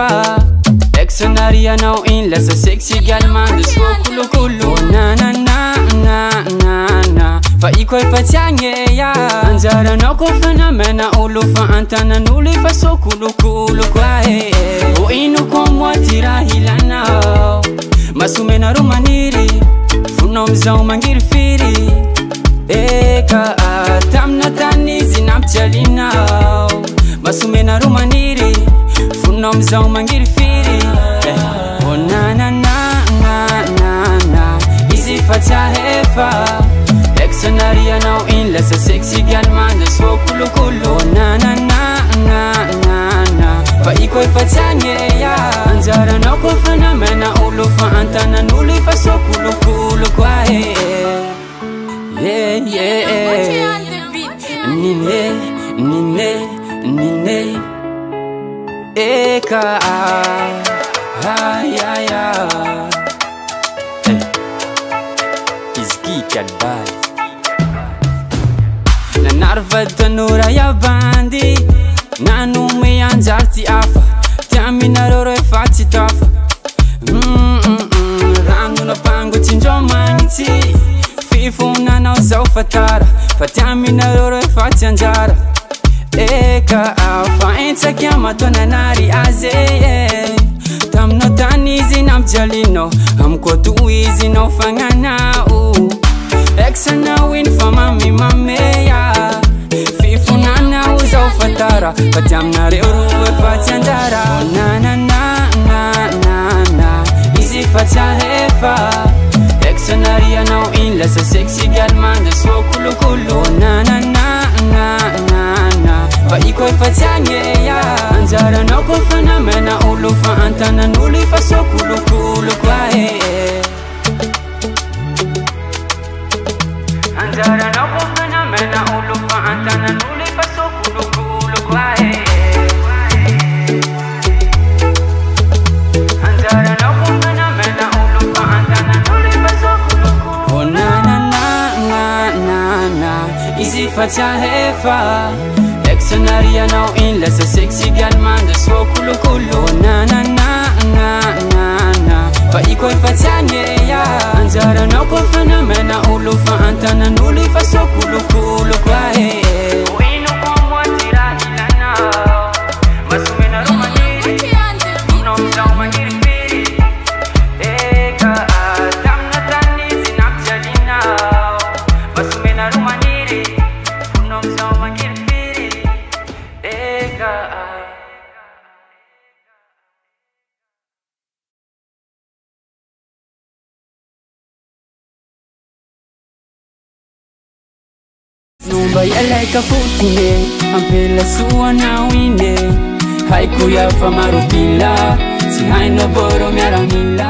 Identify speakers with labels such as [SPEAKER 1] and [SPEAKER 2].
[SPEAKER 1] hefa Ex-narianao in lasa sexy également de soa kolokolo na na na na na na fa iko efa tiagny ya anjaranao ko fa namena olo fa antanan'olo efa so kolokolo koa o ino ko moa ty raha ilanao masomena ro maniry fonao amizao mangiry firy eka tamina tany izy nampijalinao masomena ro maniry fonao amizao mangiry firy oh na na na na na na izy fa tiahefa ex-narianao in lasa sexy également de soa kolokolo oh na na na na na na fa iko efa tiagny ya anjaranao ko fa namena olo fa antanan'olo efa so kolokolo koa yeah yeah nine nine nine eka ay ay ay Kadbay nanarva tanora ya bandi nanome anjary ty afa tiaminareo efa tsy tafa rano napangotsindreo magnitsy fifonanao zao fatara fa tiaminareo efa tsy anjara eka fa entsaky amatonanary aze taminao tany izy nampijalinao amiko to izy nao fagnanao ex-nao iny fa mamimameya fifonanao zao fatara fa ty aminareo ro efa tsy anjara na na na na na na izy fa tsy ahefa ex-narianao iny lasa sexy également de soa kolokolo na na na na na na fa iko efa tsy agny ya anjaranao ko fa namena olo fa antanan'olo efa so kolokolo koa anjaranao ko fa namena olo fa antanan'olo efa so kolokolo koa anjaranao ko fa namena olo fa antanan'olo efa so kolokolo oh na na na na na na izy fa tsy ahefa ex-narianao in lasa sexy également de soa kolokolo na na na na na na fa iko efa tsy agny ya anjaranao ko fa namena olo fa antanan'olo efa so kolokolo koa o ino ko moa ty raha ilanao masomena ro maniry fonao amizao mangiry firy eka tamina tany izy nampijalinao masomena ro maniry fonao amizao mangiry firy eka Numba yalaika fotine ampela soanao ine haiko iafa maropila tsy hainao boro miaramila